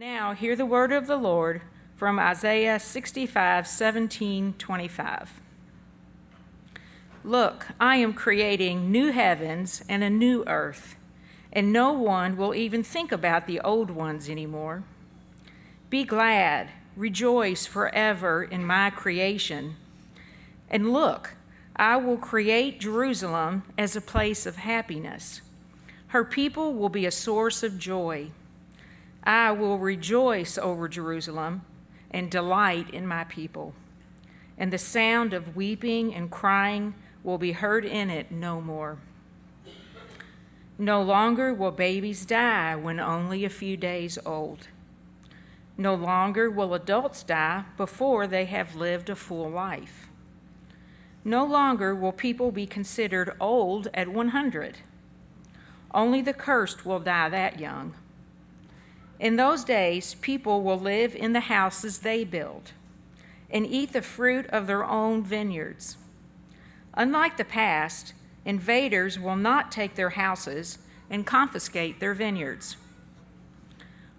Now hear the word of the Lord from Isaiah 65:17-25. Look, I am creating new heavens and a new earth, and no one will even think about the old ones anymore. Be glad, rejoice forever in my creation. And look, I will create Jerusalem as a place of happiness. Her people will be a source of joy. I will rejoice over Jerusalem and delight in my people. And the sound of weeping and crying will be heard in it no more. No longer will babies die when only a few days old. No longer will adults die before they have lived a full life. No longer will people be considered old at 100. Only the cursed will die that young. In those days, people will live in the houses they build and eat the fruit of their own vineyards. Unlike the past, invaders will not take their houses and confiscate their vineyards.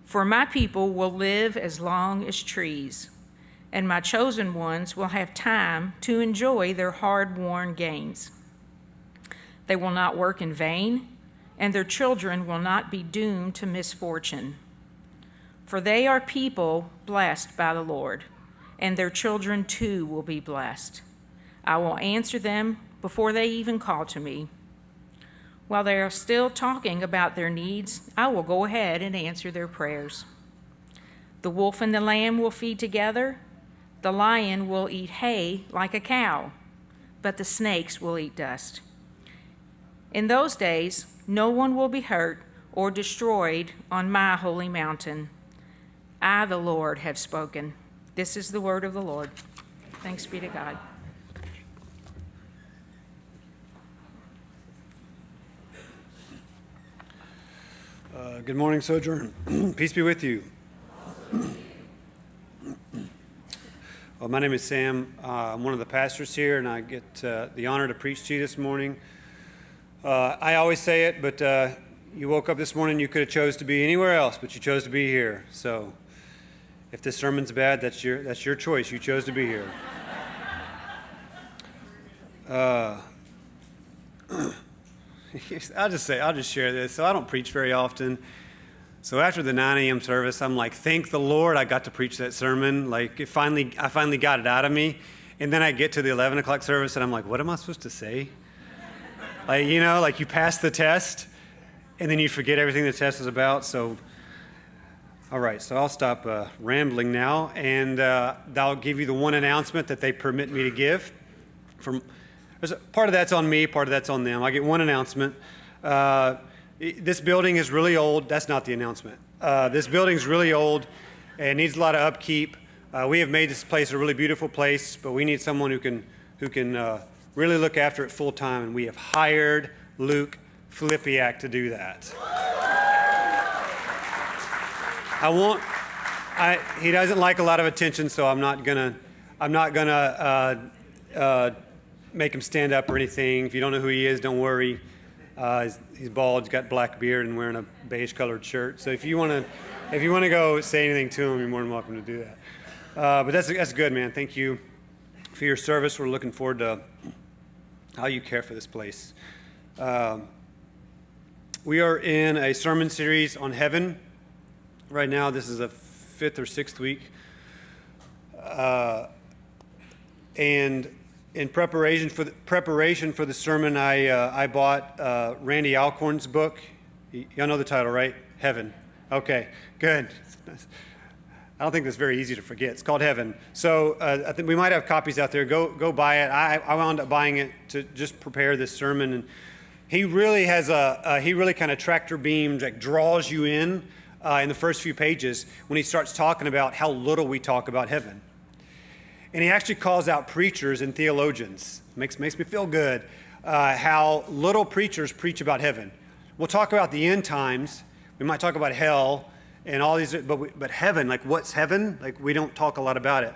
For my people will live as long as trees, and my chosen ones will have time to enjoy their hard-won gains. They will not work in vain, and their children will not be doomed to misfortune. For they are people blessed by the Lord, and their children too will be blessed. I will answer them before they even call to me. While they are still talking about their needs, I will go ahead and answer their prayers. The wolf and the lamb will feed together. The lion will eat hay like a cow, but the snakes will eat dust. In those days, no one will be hurt or destroyed on my holy mountain. I, the Lord, have spoken. This is the word of the Lord. Thanks be to God. Good morning, Sojourn. Peace be with you. Well, my name is Sam. I'm one of the pastors here, and I get the honor to preach to you this morning. I always say it, but you woke up this morning, you could have chose to be anywhere else, but you chose to be here. So if this sermon's bad, that's your choice. You chose to be here. I'll just share this. So I don't preach very often. So after the 9 a.m. service, I'm like, thank the Lord I got to preach that sermon. Like I finally got it out of me. And then I get to the 11 o'clock service and I'm like, what am I supposed to say? Like you pass the test and then you forget everything the test is about. So, all right, so I'll stop rambling now, and I'll give you the one announcement that they permit me to give. Part of that's on me, part of that's on them. I get one announcement. This building is really old. That's not the announcement. This building's really old and needs a lot of upkeep. We have made this place a really beautiful place, but we need someone who can really look after it full time, and we have hired Luke Filipiak to do that. He doesn't like a lot of attention, so I'm not gonna make him stand up or anything. If you don't know who he is, don't worry. He's bald, he's got black beard, and wearing a beige-colored shirt. So if you want to go say anything to him, you're more than welcome to do that. But that's good, man. Thank you for your service. We're looking forward to how you care for this place. We are in a sermon series on heaven. Right now, this is a 5th or 6th week. And in preparation for the sermon, I bought Randy Alcorn's book. Y'all know the title, right? Heaven. Okay, good. I don't think that's very easy to forget. It's called Heaven. So I think we might have copies out there. Go buy it. I wound up buying it to just prepare this sermon. And he really has he really kind of tractor beams, like draws you in the first few pages when he starts talking about how little we talk about heaven. And he actually calls out preachers and theologians. Makes me feel good how little preachers preach about heaven. We'll talk about the end times. We might talk about hell and all these, but heaven, like what's heaven? Like we don't talk a lot about it.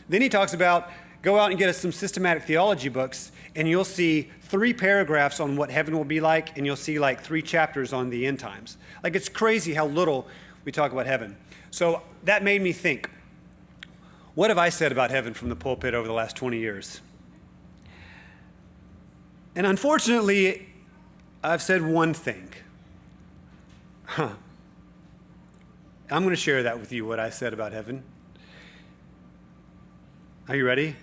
Then he talks about go out and get us some systematic theology books, and you'll see 3 paragraphs on what heaven will be like, and you'll see like 3 chapters on the end times. Like it's crazy how little we talk about heaven. So that made me think, what have I said about heaven from the pulpit over the last 20 years? And unfortunately, I've said one thing. I'm going to share that with you, what I said about heaven. Are you ready?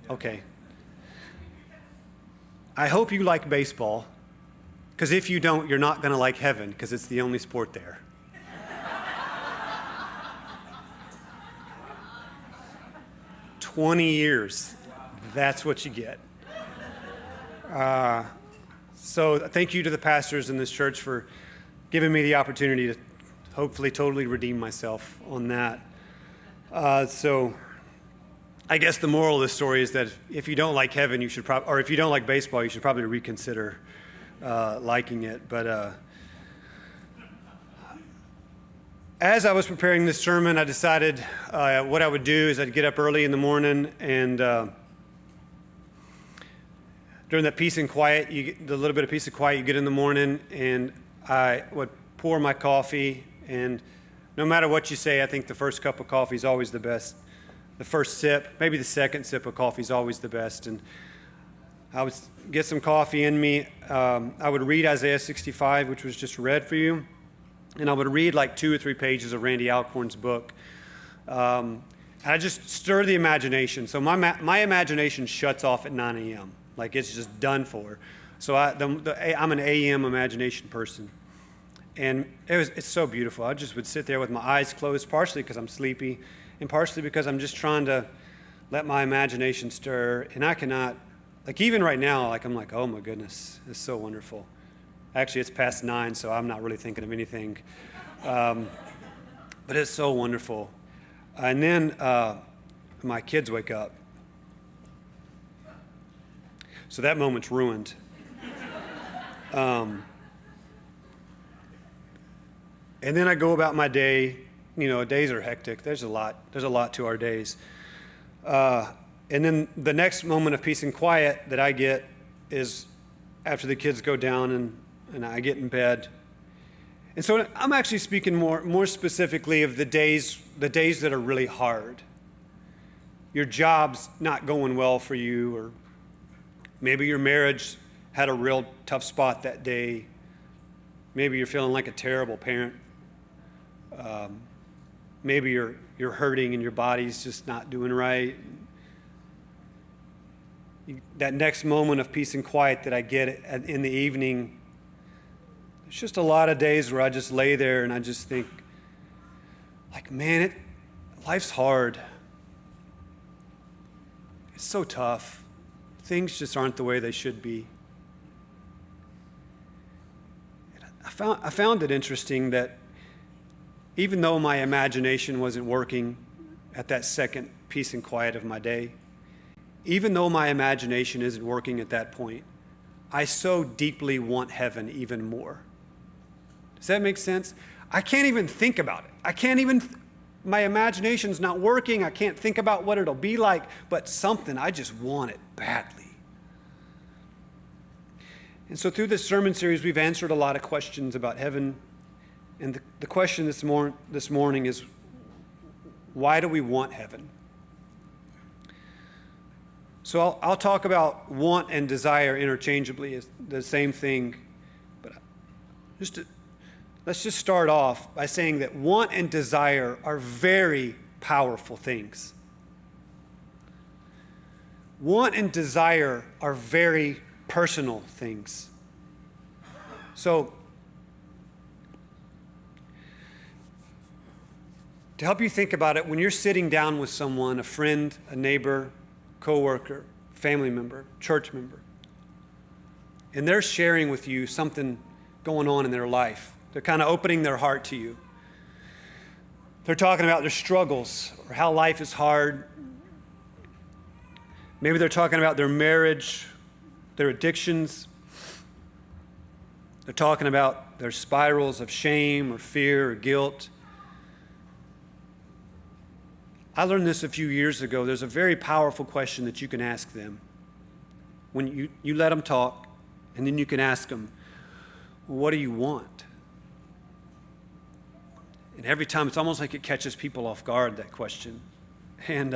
Okay. I hope you like baseball, because if you don't, you're not going to like heaven, because it's the only sport there. "20 years, that's what you get." So thank you to the pastors in this church for giving me the opportunity to hopefully totally redeem myself on that. So I guess the moral of the story is that if you don't like heaven, you should probably, or if you don't like baseball, you should probably reconsider liking it. But as I was preparing this sermon, I decided what I would do is I'd get up early in the morning, and during that peace and quiet, you get the little bit of peace and quiet you get in the morning, and I would pour my coffee. And no matter what you say, I think the first cup of coffee is always the best. The first sip, maybe the second sip of coffee is always the best. And I would get some coffee in me. I would read Isaiah 65, which was just read for you. And I would read like 2 or 3 pages of Randy Alcorn's book. And I just stir the imagination. So my imagination shuts off at 9 a.m. Like it's just done for. So I'm an a.m. imagination person. And it's so beautiful. I just would sit there with my eyes closed, partially because I'm sleepy, and partially because I'm just trying to let my imagination stir. And I cannot, like even right now, like I'm like, oh my goodness, it's so wonderful. Actually, it's past 9, so I'm not really thinking of anything. But it's so wonderful. And then my kids wake up. So that moment's ruined. And then I go about my day. You know, days are hectic. There's a lot to our days. And then the next moment of peace and quiet that I get is after the kids go down and I get in bed. And so I'm actually speaking more specifically of the days that are really hard. Your job's not going well for you, or maybe your marriage had a real tough spot that day. Maybe you're feeling like a terrible parent. Maybe you're hurting and your body's just not doing right. That next moment of peace and quiet that I get in the evening, there's just a lot of days where I just lay there and I just think, like, man, life's hard. It's so tough. Things just aren't the way they should be. I found it interesting that even though my imagination wasn't working at that second peace and quiet of my day, even though my imagination isn't working at that point, I so deeply want heaven even more. Does that make sense? I can't even think about it. My imagination's not working. I can't think about what it'll be like, but something, I just want it badly. And so through this sermon series, we've answered a lot of questions about heaven. And the question this morning is, why do we want heaven? So I'll talk about want and desire interchangeably as the same thing. But let's just start off by saying that want and desire are very powerful things. Want and desire are very personal things. So, to help you think about it, when you're sitting down with someone, a friend, a neighbor, coworker, family member, church member, and they're sharing with you something going on in their life, they're kind of opening their heart to you. They're talking about their struggles or how life is hard. Maybe they're talking about their marriage, their addictions. They're talking about their spirals of shame or fear or guilt. I learned this a few years ago. There's a very powerful question that you can ask them. When you let them talk, and then you can ask them, well, what do you want? And every time, it's almost like it catches people off guard, that question. And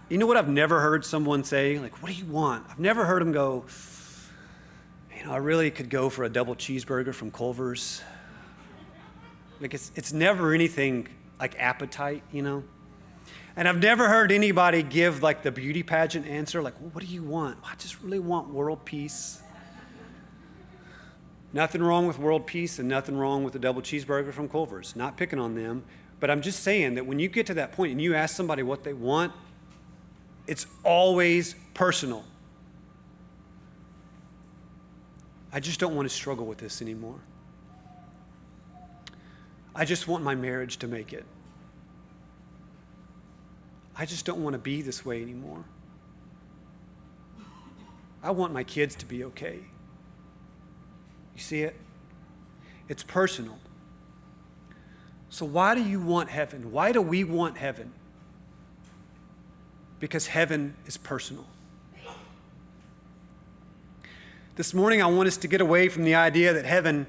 you know what I've never heard someone say? Like, what do you want? I've never heard them go, I really could go for a double cheeseburger from Culver's. Like, it's never anything like appetite, And I've never heard anybody give like the beauty pageant answer, like, well, what do you want? I just really want world peace. Nothing wrong with world peace and nothing wrong with a double cheeseburger from Culver's. Not picking on them, but I'm just saying that when you get to that point and you ask somebody what they want, it's always personal. I just don't want to struggle with this anymore. I just want my marriage to make it. I just don't want to be this way anymore. I want my kids to be okay. You see it? It's personal. So why do you want heaven? Why do we want heaven? Because heaven is personal. This morning, I want us to get away from the idea that heaven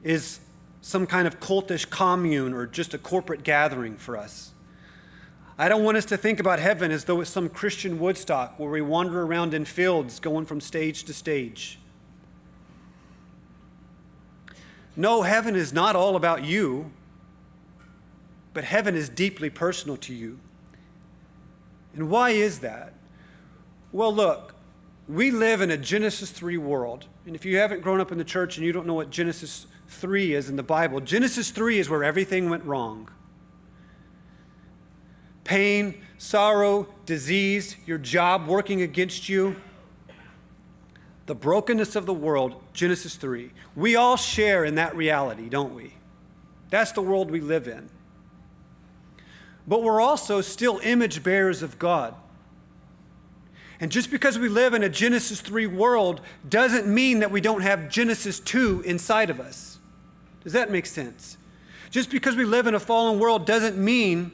is some kind of cultish commune or just a corporate gathering for us. I don't want us to think about heaven as though it's some Christian Woodstock where we wander around in fields going from stage to stage. No, heaven is not all about you, but heaven is deeply personal to you. And why is that? Well, look, we live in a Genesis 3 world. And if you haven't grown up in the church and you don't know what Genesis 3 is in the Bible, Genesis 3 is where everything went wrong. Pain, sorrow, disease, your job working against you, the brokenness of the world, Genesis 3. We all share in that reality, don't we? That's the world we live in. But we're also still image bearers of God. And just because we live in a Genesis 3 world doesn't mean that we don't have Genesis 2 inside of us. Does that make sense? Just because we live in a fallen world doesn't mean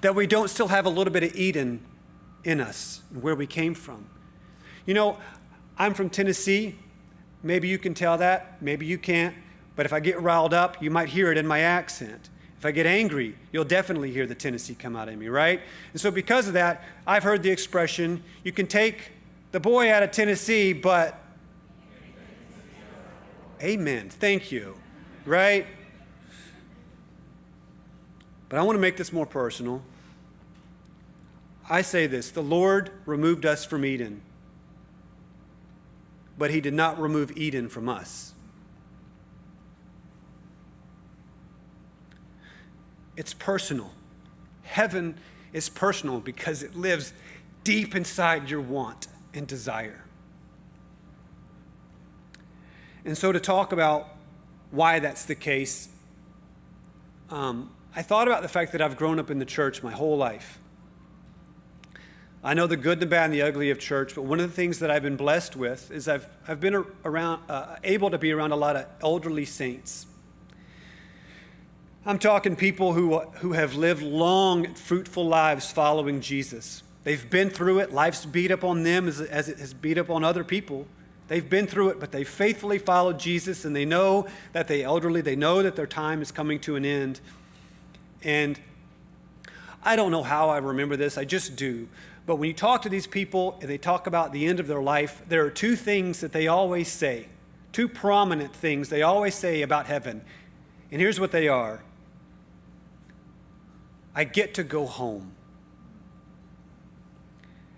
that we don't still have a little bit of Eden in us, where we came from. I'm from Tennessee. Maybe you can tell that. Maybe you can't. But if I get riled up, you might hear it in my accent. If I get angry, you'll definitely hear the Tennessee come out of me, right? And so because of that, I've heard the expression, you can take the boy out of Tennessee, but amen, thank you, right? But I want to make this more personal. I say this, the Lord removed us from Eden, but he did not remove Eden from us. It's personal. Heaven is personal because it lives deep inside your want and desire. And so to talk about why that's the case, I thought about the fact that I've grown up in the church my whole life. I know the good, the bad, and the ugly of church, but one of the things that I've been blessed with is I've been able to be around a lot of elderly saints. I'm talking people who have lived long, fruitful lives following Jesus. They've been through it. Life's beat up on them as it has beat up on other people. They've been through it, but they faithfully followed Jesus, and they know that they know that their time is coming to an end. And I don't know how I remember this. I just do. But when you talk to these people and they talk about the end of their life, there are two things that they always say, two prominent things they always say about heaven. And here's what they are. I get to go home.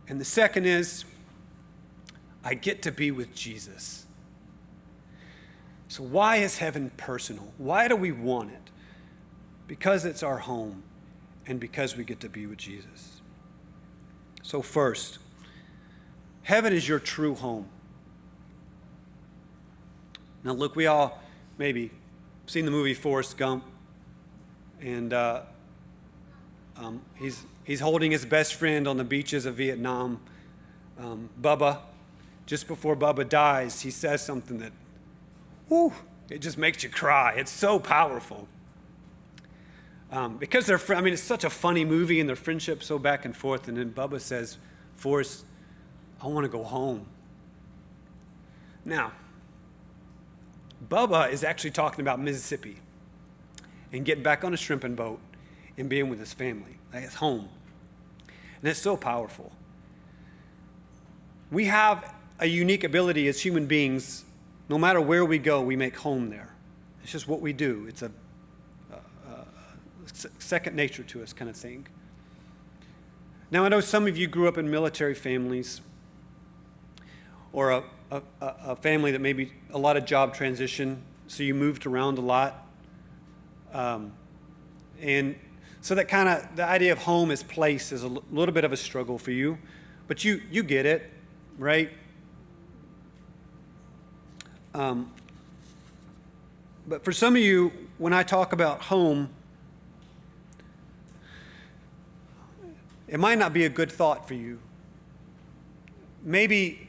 And the second is, I get to be with Jesus. So why is heaven personal? Why do we want it? Because it's our home and because we get to be with Jesus. So first, heaven is your true home. Now look, we all maybe seen the movie Forrest Gump, and he's holding his best friend on the beaches of Vietnam, Bubba. Just before Bubba dies, he says something that, it just makes you cry. It's so powerful. Because it's such a funny movie and their friendship's so back and forth. And then Bubba says, Forrest, I want to go home. Now, Bubba is actually talking about Mississippi and getting back on a shrimping boat and being with his family. Like it's home. And it's so powerful. We have a unique ability as human beings. No matter where we go, we make home there. It's just what we do. It's a second nature to us kind of thing. Now, I know some of you grew up in military families or a family that maybe a lot of job transition, so you moved around a lot. And so that kind of, the idea of home as place is a little bit of a struggle for you, but you get it, right? But for some of you, when I talk about home, it might not be a good thought for you. Maybe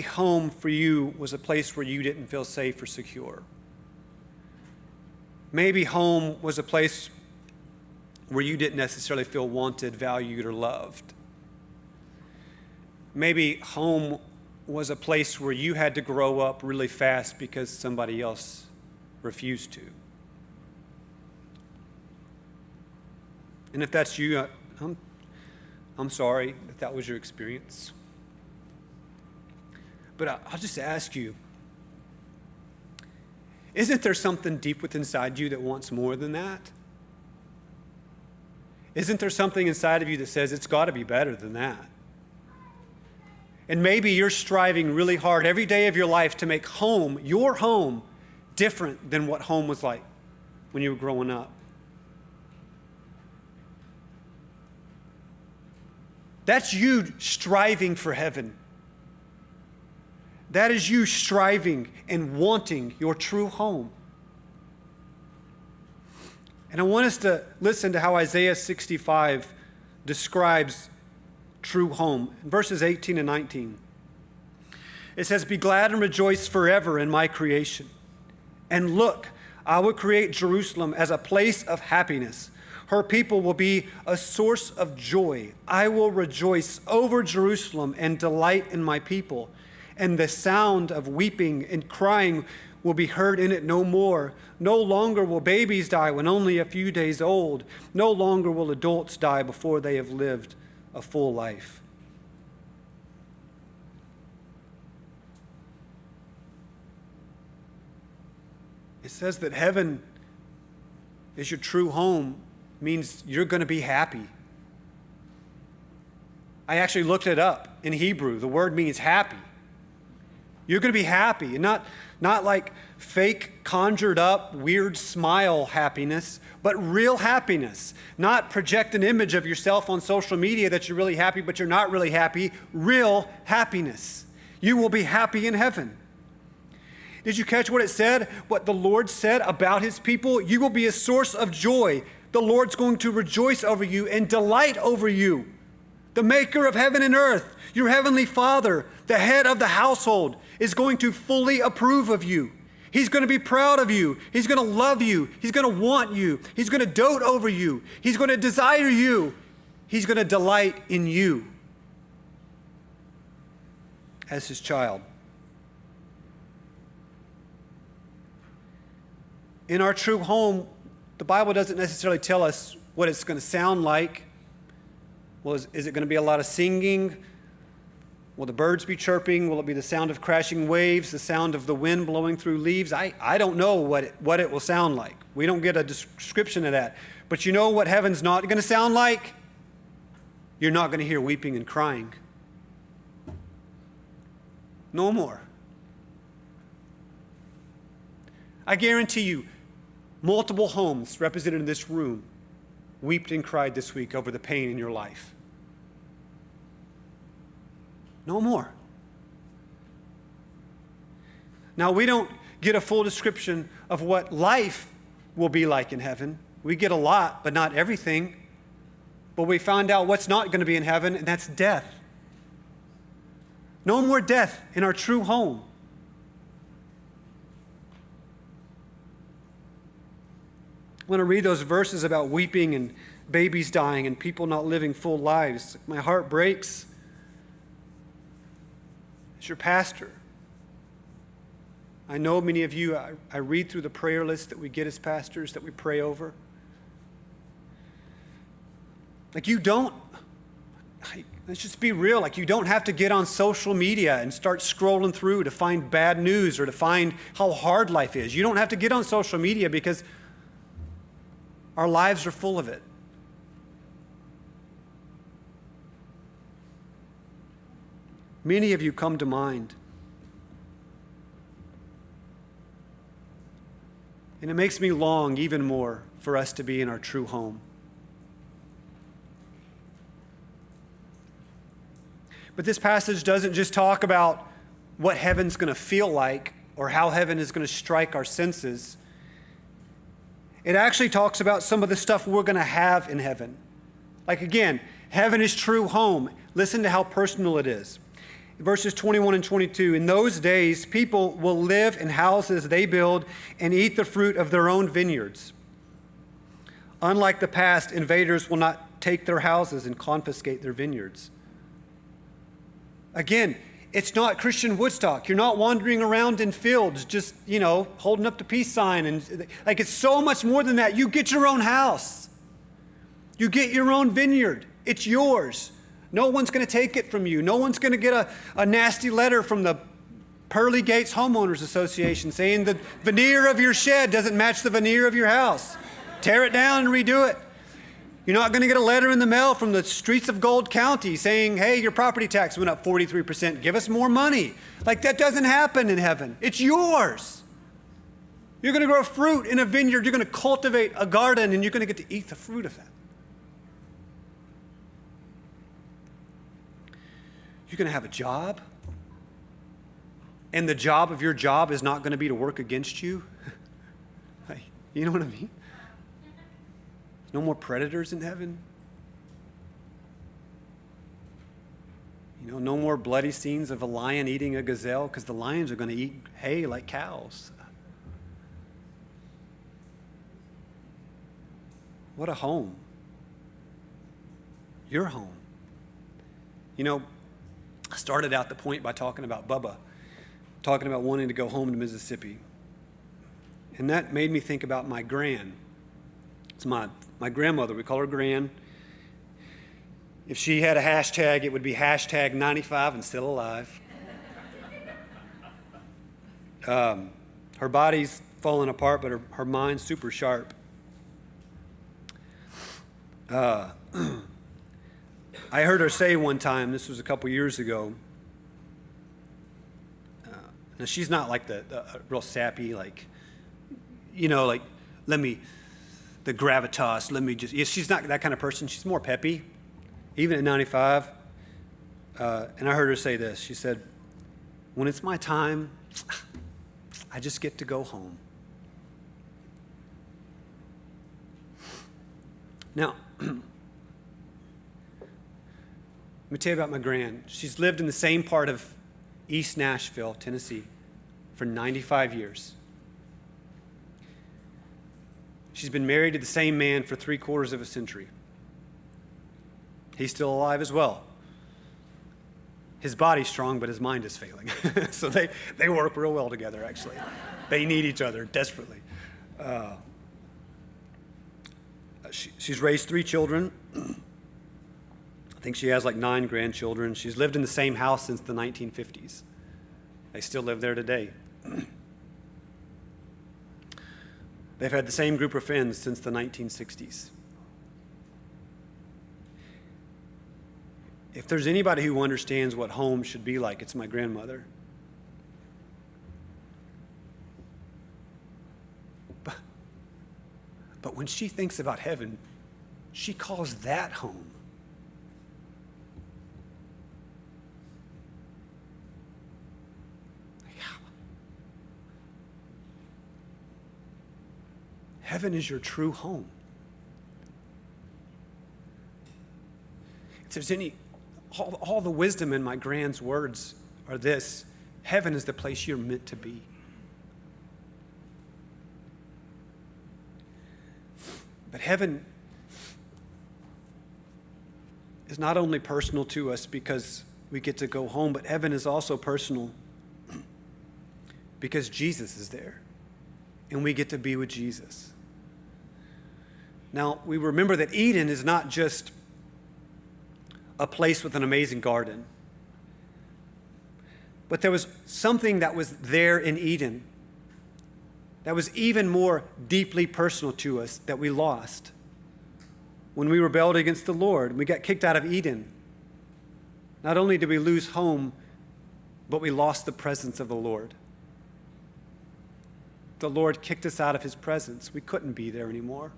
home for you was a place where you didn't feel safe or secure. Maybe home was a place where you didn't necessarily feel wanted, valued, or loved. Maybe home was a place where you had to grow up really fast because somebody else refused to. And if that's you, I'm sorry if that was your experience. But I'll just ask you, isn't there something deep within inside you that wants more than that? Isn't there something inside of you that says it's got to be better than that? And maybe you're striving really hard every day of your life to make home, your home, different than what home was like when you were growing up. That's you striving for heaven. That is you striving and wanting your true home. And I want us to listen to how Isaiah 65 describes true home. In verses 18 and 19, it says, "Be glad and rejoice forever in my creation. And look, I will create Jerusalem as a place of happiness. Her people will be a source of joy. I will rejoice over Jerusalem and delight in my people. And the sound of weeping and crying will be heard in it no more. No longer will babies die when only a few days old. No longer will adults die before they have lived a full life." It says that heaven is your true home, means you're going to be happy. I actually looked it up in Hebrew. The word means happy. You're going to be happy, and not like fake, conjured up, weird smile happiness, but real happiness. Not project an image of yourself on social media that you're really happy, but you're not really happy. Real happiness. You will be happy in heaven. Did you catch what it said? What the Lord said about his people? You will be a source of joy. The Lord's going to rejoice over you and delight over you. The maker of heaven and earth, your heavenly Father, the head of the household, is going to fully approve of you. He's going to be proud of you. He's going to love you. He's going to want you. He's going to dote over you. He's going to desire you. He's going to delight in you as his child. In our true home, the Bible doesn't necessarily tell us what it's going to sound like. Well, is it going to be a lot of singing? Will the birds be chirping? Will it be the sound of crashing waves, the sound of the wind blowing through leaves? I don't know what it will sound like. We don't get a description of that. But you know what heaven's not going to sound like? You're not going to hear weeping and crying. No more. I guarantee you, multiple homes represented in this room wept and cried this week over the pain in your life. No more. Now, we don't get a full description of what life will be like in heaven. We get a lot, but not everything. But we find out what's not going to be in heaven, and that's death. No more death in our true home. When I read those verses about weeping and babies dying and people not living full lives, my heart breaks. As your pastor, I know many of you, I read through the prayer list that we get as pastors, that we pray over. Like let's just be real, like you don't have to get on social media and start scrolling through to find bad news or to find how hard life is. You don't have to get on social media because our lives are full of it. Many of you come to mind. And it makes me long even more for us to be in our true home. But this passage doesn't just talk about what heaven's going to feel like or how heaven is going to strike our senses. It actually talks about some of the stuff we're going to have in heaven. Like again, heaven is true home. Listen to how personal it is. Verses 21 and 22, in those days, people will live in houses they build and eat the fruit of their own vineyards. Unlike the past, invaders will not take their houses and confiscate their vineyards. Again, it's not Christian Woodstock. You're not wandering around in fields just, holding up the peace sign. And like it's so much more than that. You get your own house. You get your own vineyard. It's yours. No one's going to take it from you. No one's going to get a nasty letter from the Pearly Gates Homeowners Association saying the veneer of your shed doesn't match the veneer of your house. Tear it down and redo it. You're not going to get a letter in the mail from the streets of Gold County saying, hey, your property tax went up 43%. Give us more money. Like that doesn't happen in heaven. It's yours. You're going to grow fruit in a vineyard. You're going to cultivate a garden, and you're going to get to eat the fruit of that. You're going to have a job, and the job of your job is not going to be to work against you. You know what I mean? No more predators in heaven. No more bloody scenes of a lion eating a gazelle, because the lions are going to eat hay like cows. What a home. Your home. I started out the point by talking about Bubba, talking about wanting to go home to Mississippi. And that made me think about my gran. It's my grandmother. We call her Gran. If she had a hashtag, it would be hashtag 95 and still alive. Her body's falling apart, but her mind's super sharp. I heard her say one time, this was a couple years ago, now she's not like the real sappy, the gravitas, she's not that kind of person. She's more peppy, even at 95. And I heard her say this. She said, when it's my time, I just get to go home. Now, let me tell you about my gran. She's lived in the same part of East Nashville, Tennessee, for 95 years. She's been married to the same man for 3/4 of a century. He's still alive as well. His body's strong, but his mind is failing. So they work real well together, actually. They need each other desperately. She's raised 3 children. I think she has 9 grandchildren. She's lived in the same house since the 1950s. They still live there today. They've had the same group of friends since the 1960s. If there's anybody who understands what home should be like, it's my grandmother. But when she thinks about heaven, she calls that home. Heaven is your true home. If there's all the wisdom in my gran's words are this: heaven is the place you're meant to be. But heaven is not only personal to us because we get to go home, but heaven is also personal because Jesus is there, and we get to be with Jesus. Now, we remember that Eden is not just a place with an amazing garden, but there was something that was there in Eden that was even more deeply personal to us that we lost when we rebelled against the Lord. We got kicked out of Eden. Not only did we lose home, but we lost the presence of the Lord. The Lord kicked us out of his presence. We couldn't be there anymore.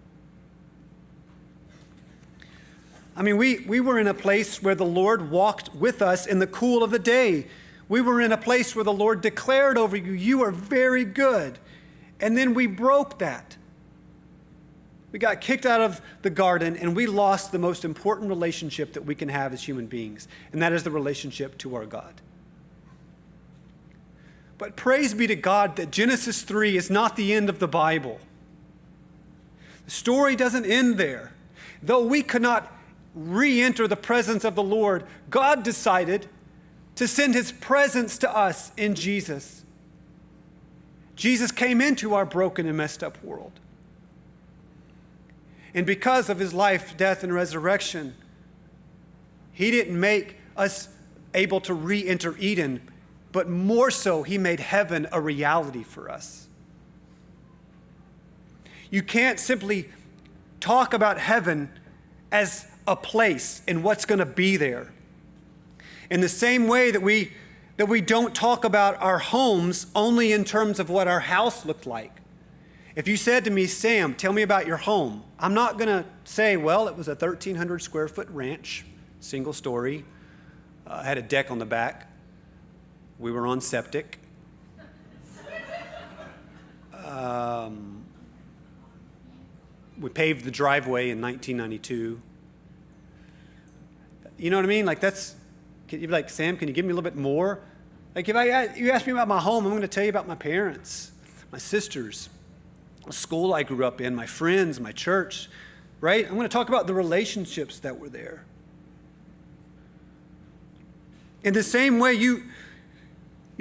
I mean, we were in a place where the Lord walked with us in the cool of the day. We were in a place where the Lord declared over you, you are very good. And then we broke that. We got kicked out of the garden, and we lost the most important relationship that we can have as human beings, and that is the relationship to our God. But praise be to God that Genesis 3 is not the end of the Bible. The story doesn't end there. Though we could not re-enter the presence of the Lord, God decided to send his presence to us in Jesus. Jesus came into our broken and messed up world. And because of his life, death, and resurrection, he didn't make us able to re-enter Eden, but more so, he made heaven a reality for us. You can't simply talk about heaven as a place and what's going to be there. In the same way that we don't talk about our homes only in terms of what our house looked like. If you said to me, Sam, tell me about your home, I'm not going to say, well, it was a 1,300 square foot ranch, single story, had a deck on the back. We were on septic. We paved the driveway in 1992. You know what I mean? Like you'd be like, Sam, can you give me a little bit more? Like if you ask me about my home, I'm going to tell you about my parents, my sisters, the school I grew up in, my friends, my church, right? I'm going to talk about the relationships that were there. In the same way, you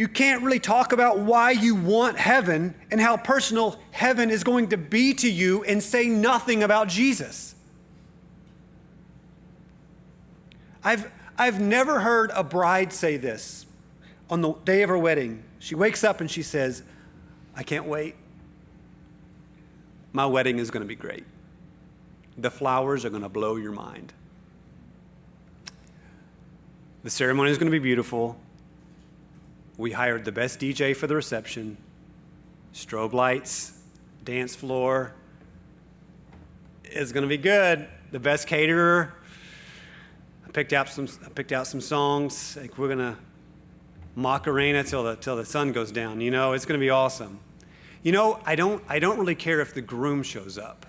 can't really talk about why you want heaven and how personal heaven is going to be to you and say nothing about Jesus. I've never heard a bride say this on the day of her wedding. She wakes up and she says, I can't wait. My wedding is going to be great. The flowers are going to blow your mind. The ceremony is going to be beautiful. We hired the best DJ for the reception, strobe lights, dance floor. It's going to be good. The best caterer. I picked out some songs. Like we're going to Macarena till the sun goes down. You know, it's going to be awesome. You know, I don't really care if the groom shows up.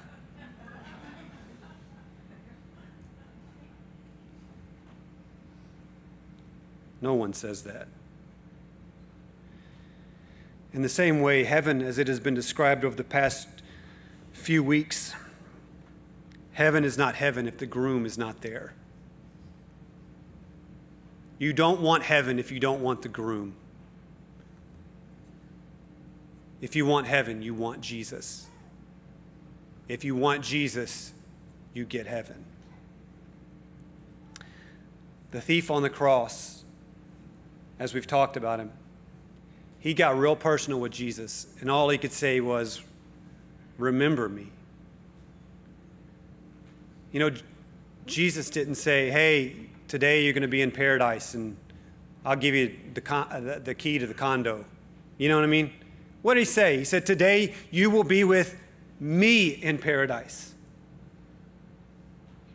No one says that. In the same way, heaven, as it has been described over the past few weeks, heaven is not heaven if the groom is not there. You don't want heaven if you don't want the groom. If you want heaven, you want Jesus. If you want Jesus, you get heaven. The thief on the cross, as we've talked about him, he got real personal with Jesus, and all he could say was, remember me. You know, Jesus didn't say, hey, today you're going to be in paradise, and I'll give you the key to the condo. You know what I mean? What did he say? He said, today you will be with me in paradise.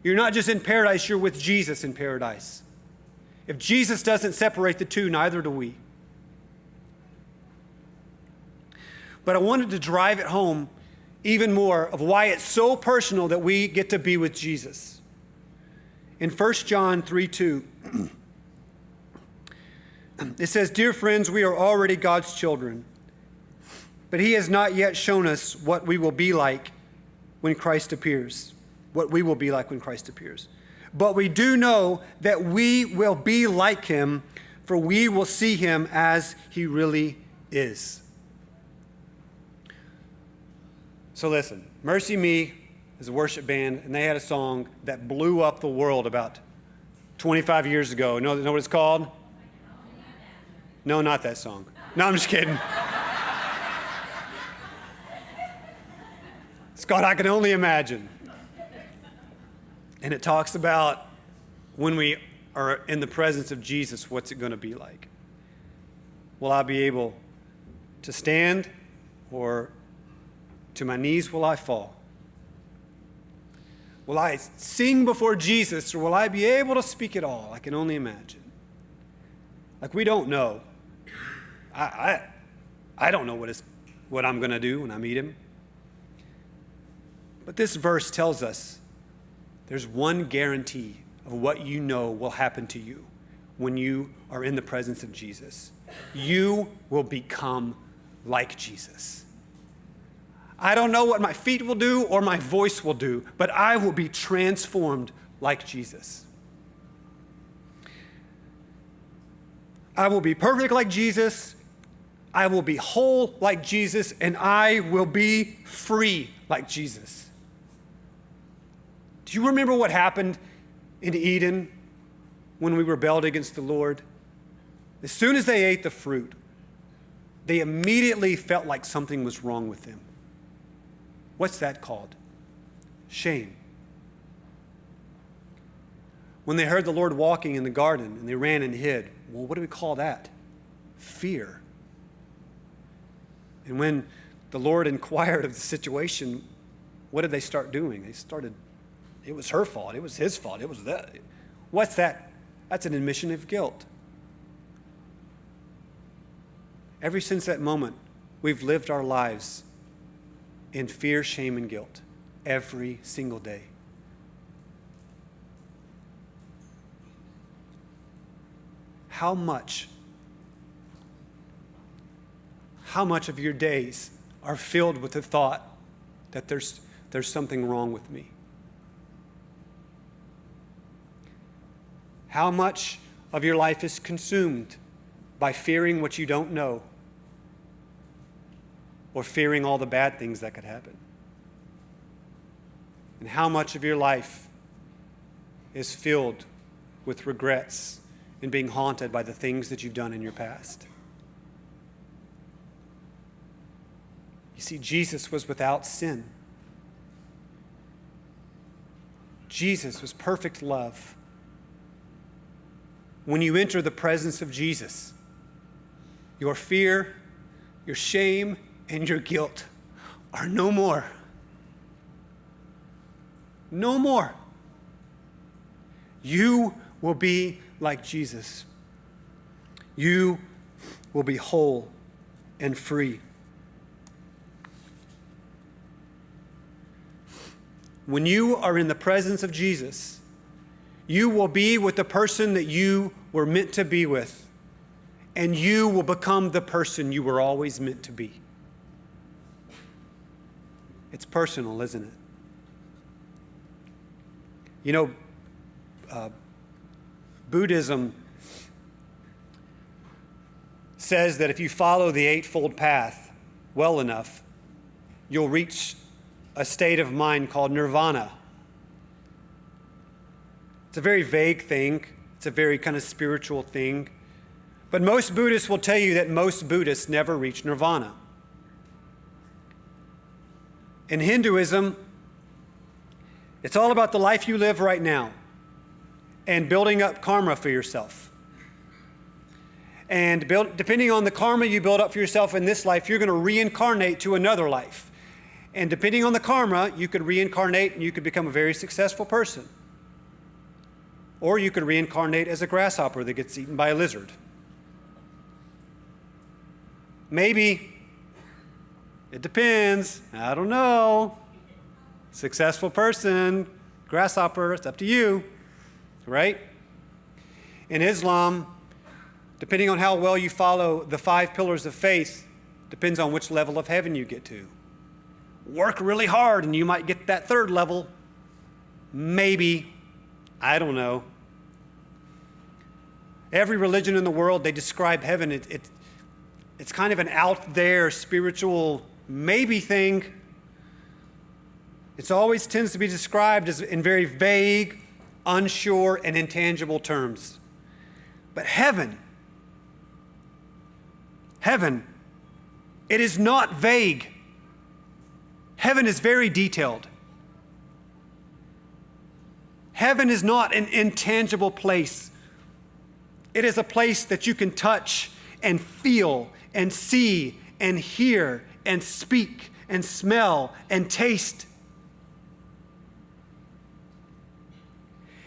You're not just in paradise, you're with Jesus in paradise. If Jesus doesn't separate the two, neither do we. But I wanted to drive it home even more of why it's so personal that we get to be with Jesus. In 1 John 3:2, it says, dear friends, we are already God's children, but he has not yet shown us what we will be like when Christ appears. What we will be like when Christ appears. But we do know that we will be like him, for we will see him as he really is. So listen, Mercy Me is a worship band, and they had a song that blew up the world about 25 years ago. Know what it's called? No, not that song. No, I'm just kidding. It's called I Can Only Imagine. And it talks about when we are in the presence of Jesus, what's it going to be like? Will I be able to stand, or to my knees will I fall? Will I sing before Jesus, or will I be able to speak at all? I can only imagine. Like, we don't know. I don't know what I'm going to do when I meet him. But this verse tells us there's one guarantee of what you know will happen to you when you are in the presence of Jesus. You will become like Jesus. I don't know what my feet will do or my voice will do, but I will be transformed like Jesus. I will be perfect like Jesus. I will be whole like Jesus, and I will be free like Jesus. Do you remember what happened in Eden when we rebelled against the Lord? As soon as they ate the fruit, they immediately felt like something was wrong with them. What's that called? Shame. When they heard the Lord walking in the garden and they ran and hid, well, what do we call that? Fear. And when the Lord inquired of the situation, what did they start doing? It was her fault. It was his fault. It was that. What's that? That's an admission of guilt. Ever since that moment, we've lived our lives in fear, shame, and guilt every single day. How much of your days are filled with the thought that there's something wrong with me? How much of your life is consumed by fearing what you don't know, or fearing all the bad things that could happen? And how much of your life is filled with regrets and being haunted by the things that you've done in your past? You see, Jesus was without sin. Jesus was perfect love. When you enter the presence of Jesus, your fear, your shame, and your guilt are no more. No more. You will be like Jesus. You will be whole and free. When you are in the presence of Jesus, you will be with the person that you were meant to be with, and you will become the person you were always meant to be. It's personal, isn't it? You know, Buddhism says that if you follow the Eightfold Path well enough, you'll reach a state of mind called nirvana. It's a very vague thing. It's a very kind of spiritual thing. But most Buddhists will tell you that most Buddhists never reach nirvana. In Hinduism, it's all about the life you live right now and building up karma for yourself. And depending on the karma you build up for yourself in this life, you're going to reincarnate to another life. And depending on the karma, you could reincarnate and you could become a very successful person. Or you could reincarnate as a grasshopper that gets eaten by a lizard. Maybe. It depends. I don't know. Successful person, grasshopper, it's up to you, right? In Islam, depending on how well you follow the 5 pillars of faith, depends on which level of heaven you get to. Work really hard and you might get that 3rd level. Maybe. I don't know. Every religion in the world, they describe heaven. It's kind of an out there spiritual maybe thing. It always tends to be described as in very vague, unsure, and intangible terms. But heaven, it is not vague. Heaven is very detailed. Heaven is not an intangible place. It is a place that you can touch and feel and see and hear and speak and smell and taste.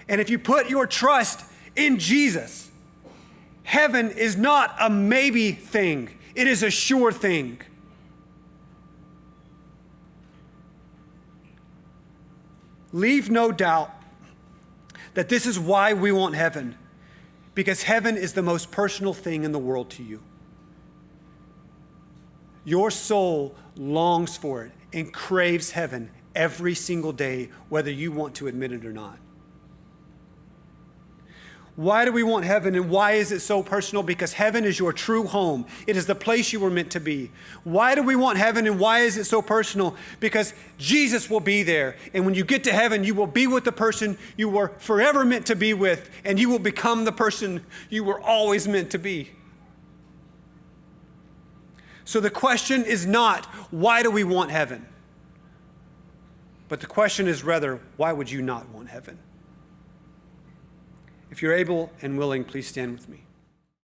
And if you put your trust in Jesus, heaven is not a maybe thing. It is a sure thing. Leave no doubt that this is why we want heaven, because heaven is the most personal thing in the world to you. Your soul longs for it and craves heaven every single day, whether you want to admit it or not. Why do we want heaven, and why is it so personal? Because heaven is your true home. It is the place you were meant to be. Why do we want heaven, and why is it so personal? Because Jesus will be there, and when you get to heaven, you will be with the person you were forever meant to be with, and you will become the person you were always meant to be. So the question is not, why do we want heaven? But the question is rather, why would you not want heaven? If you're able and willing, please stand with me.